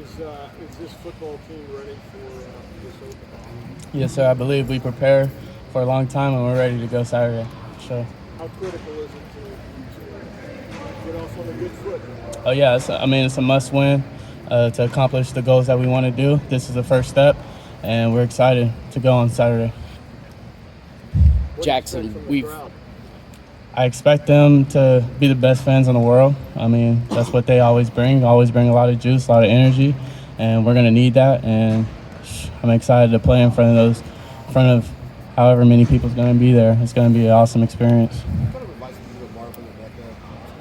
Is this football team ready for this opener? Yes, sir. I believe we prepare for a long time and we're ready to go Saturday. Sure. How critical is it to get off on a good foot? Oh yeah, it's a must-win to accomplish the goals that we want to do. This is the first step, and we're excited to go on Saturday. Jaxon, I expect them to be the best fans in the world. I mean, that's what they always bring a lot of juice, a lot of energy, and we're going to need that. And I'm excited to play in front of however many people's going to be there. It's going to be an awesome experience. What kind of advice would you give Marvin and Becca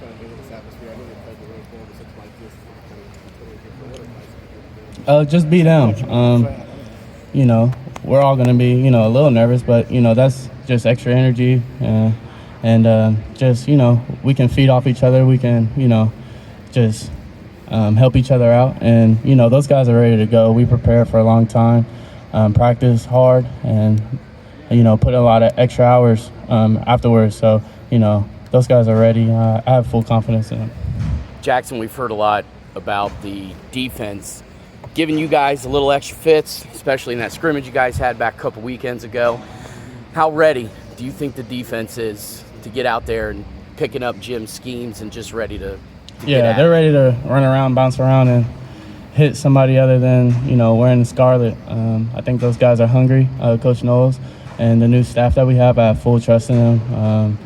kind of in this atmosphere? I know they played the really cold, but something like this is totally different. What advice would you give? Just be them. We're all going to be, a little nervous, but, that's just extra energy. We can feed off each other. We can, just help each other out. And, those guys are ready to go. We prepare for a long time, practice hard, and, put a lot of extra hours afterwards. So, those guys are ready. I have full confidence in them. Jaxon, we've heard a lot about the defense giving you guys a little extra fits, especially in that scrimmage you guys had back a couple weekends ago. How ready do you think the defense is to get out there and picking up Jim's schemes and just ready to get at they're ready to run around, bounce around, and hit somebody other than, wearing the scarlet. I think those guys are hungry, Coach Knowles, and the new staff that we have, I have full trust in them.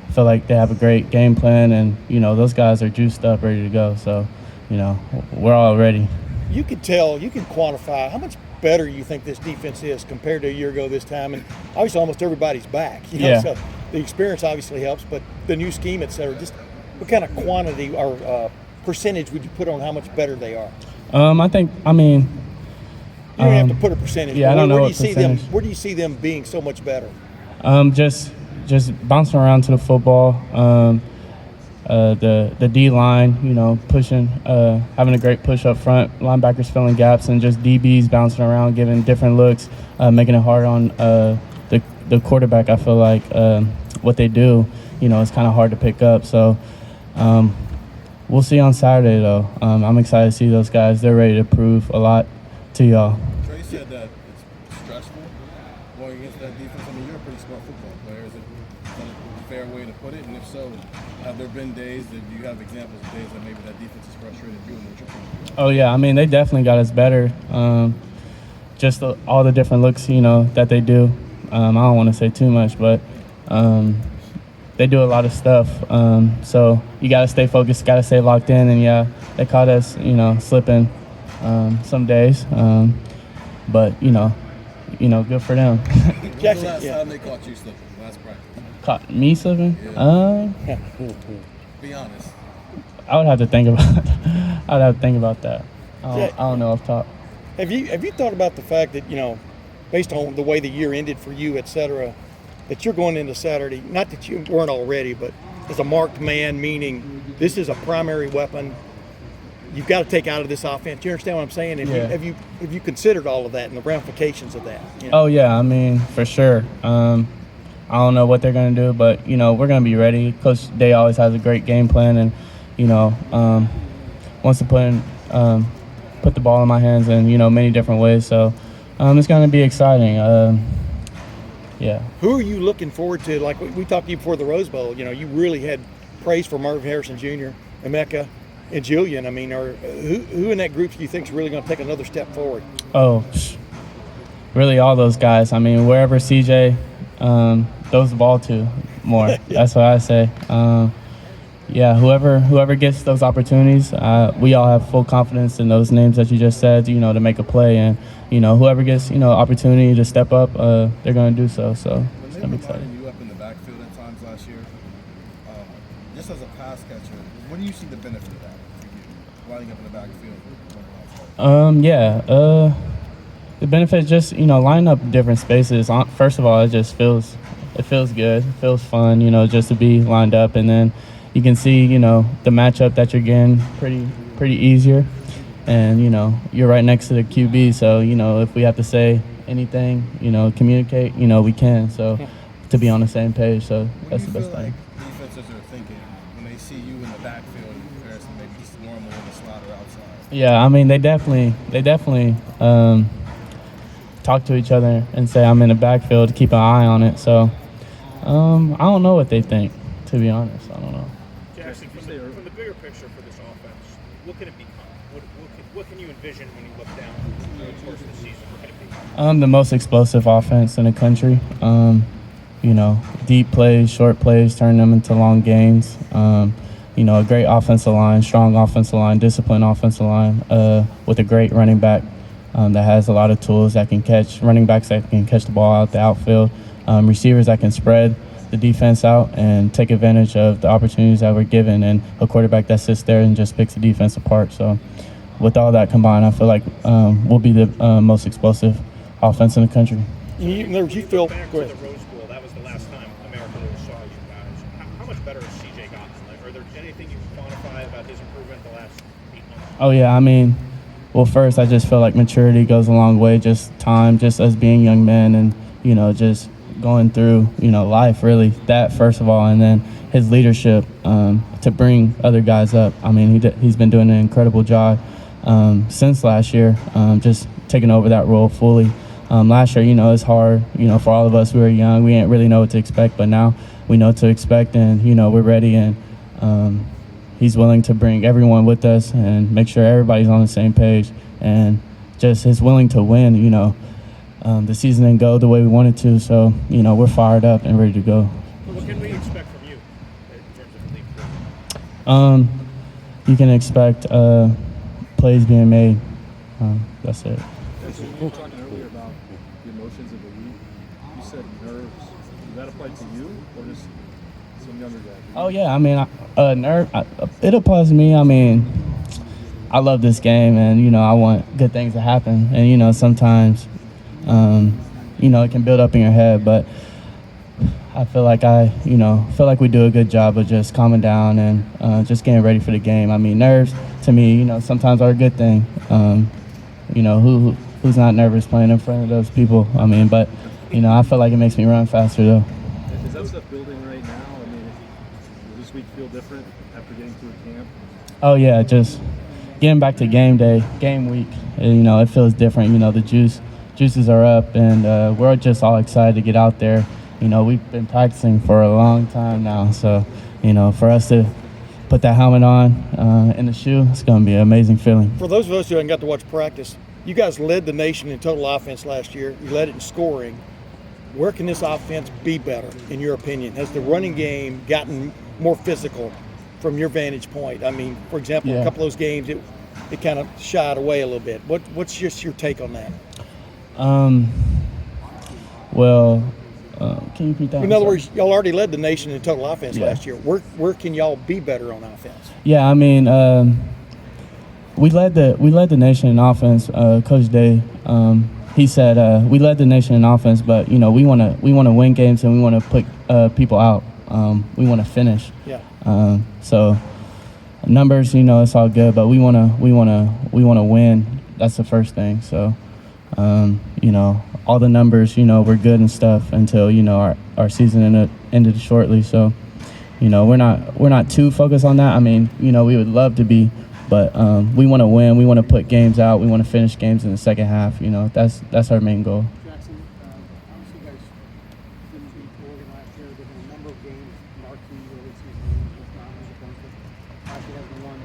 I feel like they have a great game plan, and, those guys are juiced up, ready to go. So, we're all ready. You can quantify how much better you think this defense is compared to a year ago this time. And obviously almost everybody's back. So the experience obviously helps, but the new scheme, et cetera, just what kind of quantity or percentage would you put on how much better they are? You don't have to put a percentage. Yeah, I don't know what percentage. Where do you see them being so much better? Just bouncing around to the football. The D line, pushing, having a great push up front, linebackers filling gaps, and just DBs bouncing around, giving different looks, making it hard on the quarterback. I feel like what they do, is kind of hard to pick up. So we'll see on Saturday, though. I'm excited to see those guys. They're ready to prove a lot to y'all. Trey said that it's stressful going against that defense. I mean, you're a pretty smart football player. Is it a fair way to put it? And if so, have there been days that you have examples of days that maybe that defense has frustrated you and what you're doing? Oh, yeah. They definitely got us better. All the different looks, that they do. I don't want to say too much, but they do a lot of stuff. So you got to stay focused, got to stay locked in. And, they caught us, slipping some days. But, good for them. When was the last time they caught you slipping? Last practice? Caught me slipping? Yeah. Be honest. I would have to think about that. I don't know off top. Have you thought about the fact that, based on the way the year ended for you, et cetera, that you're going into Saturday, not that you weren't already, but as a marked man, meaning this is a primary weapon you've got to take out of this offense. You understand what I'm saying? Have you considered all of that and the ramifications of that? Oh, yeah. For sure. I don't know what they're going to do, but, we're going to be ready. Coach Day always has a great game plan and, wants to put the ball in my hands in, many different ways. So it's going to be exciting. Yeah. Who are you looking forward to? Like we talked to you before the Rose Bowl, you really had praise for Marvin Harrison Jr., Emeka, and Julian. Who in that group do you think is really going to take another step forward? Oh, really all those guys. Wherever CJ throws the ball to more. That's what I say. Whoever gets those opportunities, we all have full confidence in those names that you just said, to make a play. And, whoever gets, opportunity to step up, they're going to do so. So it's going to be exciting. You up in the backfield at times last year. Just as a pass catcher, what do you see the benefit of that for you, lining up in the backfield? The benefit is just, lining up different spaces. First of all, it feels good. It feels fun, just to be lined up. And then you can see, the matchup that you're getting pretty easier. And, you're right next to the QB. So, if we have to say anything, communicate, we can. So to be on the same page. So that's the best thing. Defenses are thinking when they see you in the backfield in comparison to maybe just normal in the slot or outside? Yeah, I mean, they definitely talk to each other and say I'm in the backfield to keep an eye on it. So I don't know what they think, to be honest. I don't know. Jaxon, from the bigger picture for this offense, what can it become? What can you envision when you look down the course of the season? What can it be? The most explosive offense in the country. Deep plays, short plays, turn them into long gains. A great offensive line, strong offensive line, disciplined offensive line with a great running back that has a lot of tools that can catch, running backs that can catch the ball out the outfield, receivers that can spread the defense out and take advantage of the opportunities that we're given, and a quarterback that sits there and just picks the defense apart. So with all that combined, I feel like we'll be the most explosive offense in the country. You feel Back to the Rose Bowl, that was the last time America really saw you guys. How much better has CJ gotten? Are there anything you can quantify about his improvement the last 8 months? Oh, yeah. I mean, well, first, I just feel like maturity goes a long way, just time, just us being young men and, just going through, life, really. That, first of all, and then his leadership to bring other guys up. I mean, he's been doing an incredible job since last year, just taking over that role fully. Last year, it's hard, for all of us. We were young. We didn't really know what to expect, but now we know what to expect, and, we're ready, and he's willing to bring everyone with us and make sure everybody's on the same page, and just is willing to win. The season didn't go the way we wanted to, so, we're fired up and ready to go. What can we expect from you in terms of the league? You can expect plays being made. That's it. You were talking earlier about the emotions of the league. You said nerves. Does that apply to you or just some younger guys? Oh, yeah. I mean, it applies to me. I mean, I love this game, and, I want good things to happen. And, sometimes, it can build up in your head. But I feel like we do a good job of just calming down and just getting ready for the game. I mean, nerves, to me, sometimes are a good thing. Who's not nervous playing in front of those people? I mean, but, I feel like it makes me run faster, though. Is that stuff building right now? I mean, does this week feel different after getting through camp? Oh, yeah, just getting back to game day, game week, it feels different. The juices are up, and we're just all excited to get out there. We've been practicing for a long time now, so, for us to put that helmet on in the shoe, it's going to be an amazing feeling. For those of us who haven't got to watch practice, you guys led the nation in total offense last year. You led it in scoring. Where can this offense be better, in your opinion? Has the running game gotten more physical from your vantage point? I mean, for example, a couple of those games, it kind of shied away a little bit. What's just your take on that? Can you repeat that? In other words, y'all already led the nation in total offense last year. Where can y'all be better on offense? Yeah, I mean, we led the nation in offense. Coach Day, he said we led the nation in offense, but we want to win games and we want to put people out. We want to finish. Yeah. So numbers, it's all good, but we want to win. That's the first thing. So all the numbers, we're good and stuff until our season ended shortly. So we're not too focused on that. I mean, we would love to be. But we want to win. We want to put games out. We want to finish games in the second half. That's our main goal. Jaxon, obviously you guys didn't beat Oregon last year. There have been a number of games, marquee early season games, just not as a benefit. Last year hasn't won.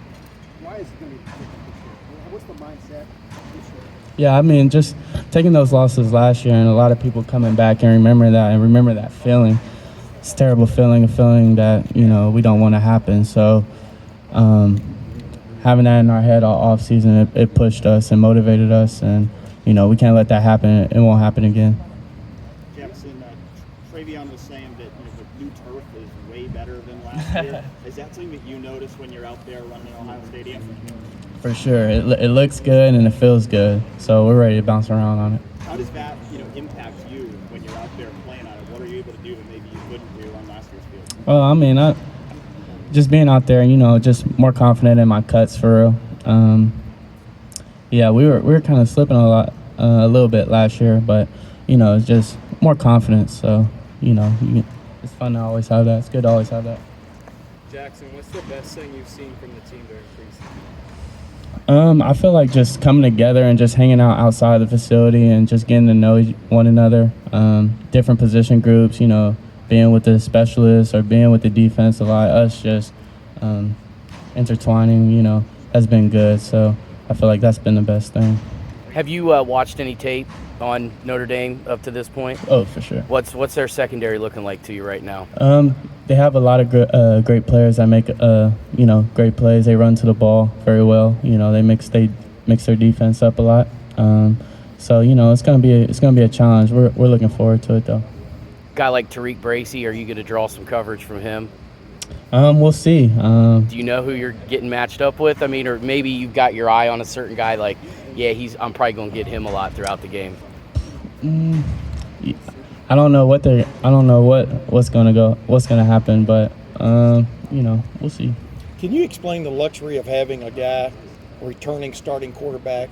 Why is it going to be different this year? What's the mindset this year? Yeah, I mean, just taking those losses last year and a lot of people coming back and remember that feeling. It's a terrible feeling, a feeling that, we don't want to happen. So, having that in our head all off season, it pushed us and motivated us, and we can't let that happen. It won't happen again. Jaxon, Travion was saying that the new turf is way better than last year. Is that something that you notice when you're out there running Ohio Stadium? For sure, it looks good and it feels good, so we're ready to bounce around on it. How does that impact you when you're out there playing on it? What are you able to do that maybe you couldn't do on last year's field? Well, I mean, just being out there, just more confident in my cuts for real. Yeah, we were kind of slipping a little bit last year, but it's just more confidence. So it's fun to always have that. It's good to always have that. Jaxon, what's the best thing you've seen from the team during preseason? I feel like just coming together and just hanging out outside the facility and just getting to know one another. Different position groups, being with the specialists or being with the defense a lot. Us just intertwining, has been good. So I feel like that's been the best thing. Have you watched any tape on Notre Dame up to this point? Oh, for sure. What's their secondary looking like to you right now? They have a lot of great players that make great plays. They run to the ball very well. They mix their defense up a lot. So it's gonna be a challenge. We're looking forward to it though. Guy like Tariq Bracy, are you going to draw some coverage from him? We'll see. Do you know who you're getting matched up with? I mean, or maybe you've got your eye on a certain guy. Like, yeah, I'm probably going to get him a lot throughout the game. I don't know what's gonna happen, but we'll see. Can you explain the luxury of having a guy, a returning starting quarterback,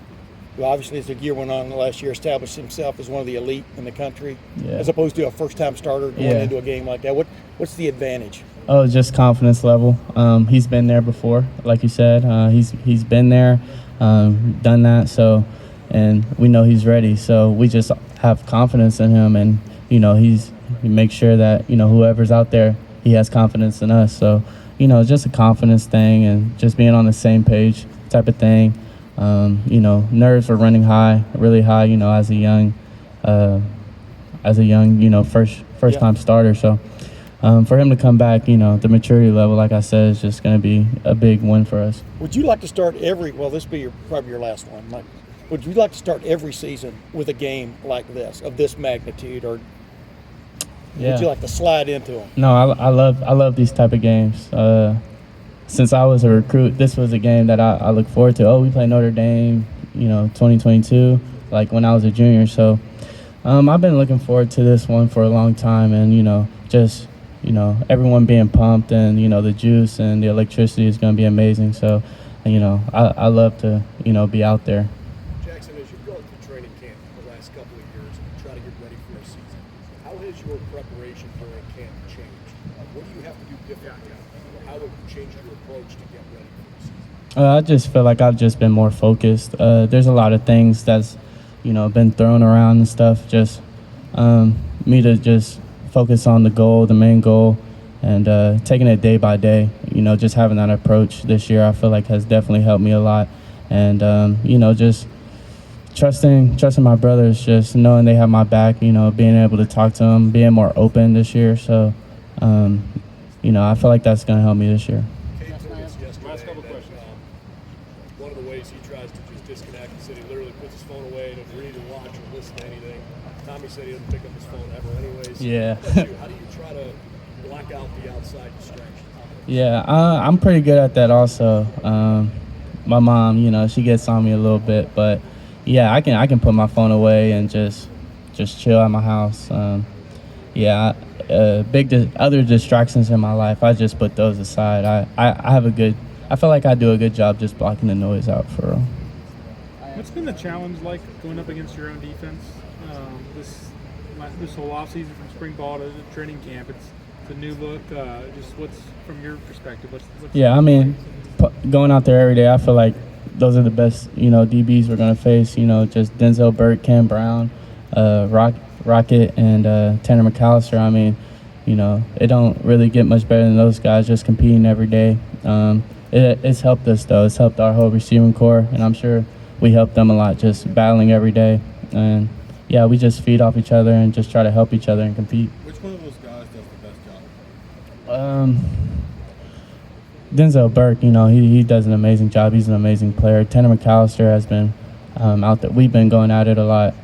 who obviously as the year went on last year established himself as one of the elite in the country, as opposed to a first-time starter going into a game like that? What's the advantage? Oh, just confidence level. He's been there before, like you said. He's been there, done that. So, and we know he's ready. So we just have confidence in him, and he makes sure that whoever's out there, he has confidence in us. So, just a confidence thing and just being on the same page type of thing. Nerves were running really high, as a young, first time starter. So for him to come back, the maturity level, like I said, is just going to be a big win for us. Would you like to start this be probably your last one, Mike? Would you like to start every season with a game like this, of this magnitude, or would you like to slide into them? No, I love these type of games. Since I was a recruit, this was a game that I look forward to. Oh, we play Notre Dame, 2022, like when I was a junior. So I've been looking forward to this one for a long time, and everyone being pumped, and the juice and the electricity is going to be amazing. So I love to be out there. Jaxon, as you've gone through training camp the last couple of years and try to get ready for a season, how has your preparation during camp changed? What do you have to do differently? How have you changed your approach to get ready for the season? I just feel like I've just been more focused. There's a lot of things that's been thrown around and stuff. Just me to just focus on the main goal, and taking it day by day. Just having that approach this year, I feel like has definitely helped me a lot. And just trusting my brothers, just knowing they have my back. Being able to talk to them, being more open this year. So I feel like that's going to help me this year. Last couple questions. One of the ways he tries to just disconnect, he said he literally puts his phone away, doesn't read or watch or listen to anything. Tommy said he doesn't pick up his phone ever anyways. Yeah. How do you try to block out the outside distractions? Yeah, I'm pretty good at that also. My mom, she gets on me a little bit, but yeah, I can put my phone away and just chill at my house. Other distractions in my life, I just put those aside. I feel like I do a good job just blocking the noise out for real. What's been the challenge like going up against your own defense this whole offseason, from spring ball to training camp? It's a new look. Just what's from your perspective? Going out there every day, I feel like those are the best DBs we're gonna face. Just Denzel Burke, Cam Brown, Rocket, and Tanner McAllister. It don't really get much better than those guys just competing every day. It's helped us though. It's helped our whole receiving core, and I'm sure we help them a lot just battling every day. And yeah, we just feed off each other and just try to help each other and compete. Which one of those guys does the best job? Denzel Burke, he does an amazing job. He's an amazing player. Tanner McAllister has been out there. We've been going at it a lot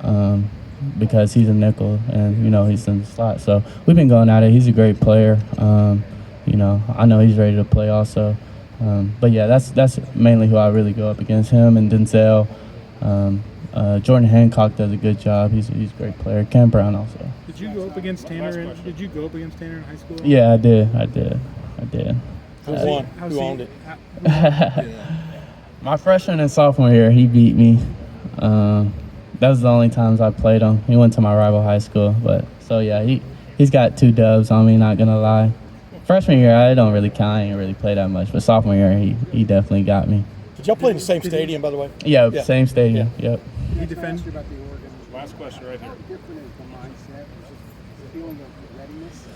because he's a nickel and, he's in the slot. So we've been going at it. He's a great player. I know he's ready to play also. But yeah, that's mainly who I really go up against, him and Denzel. Jordan Hancock does a good job. He's a great player. Cam Brown also. Did you go up against Tanner in high school? Yeah, I did. Who won? Who owned it? My freshman and sophomore year, he beat me. That was the only times I played him. He went to my rival high school, he's got 2 dubs on me, not gonna lie. Freshman year, I don't really count. I didn't really play that much, but sophomore year, he definitely got me. Did y'all play in the same stadium, by the way? Yeah, Yeah. same stadium. Yep. Can I defend- ask you about the Oregon? Last question right here. How different is the mindset, or just the feeling of readiness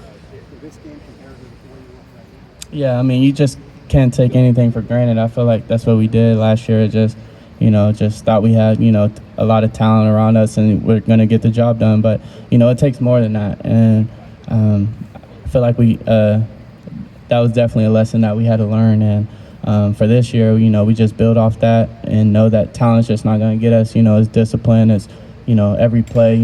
for this game compared to the way you look right now? Yeah, I mean, you just can't take anything for granted. I feel like that's what we did last year. Just, just thought we had, a lot of talent around us and we're going to get the job done. But, it takes more than that. And I feel like that was definitely a lesson that we had to learn. And for this year, we just build off that and know that talent's just not going to get us. It's discipline. It's, every play,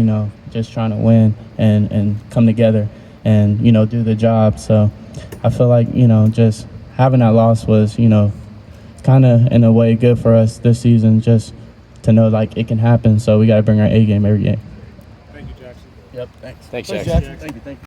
just trying to win and come together and, do the job. So I feel like, just having that loss was, kind of in a way good for us this season, just to know like it can happen. So we got to bring our A game every game. Thank you, Jackson. Yep. Thanks. Thanks, Thanks, Jackson. Jackson. Thank you.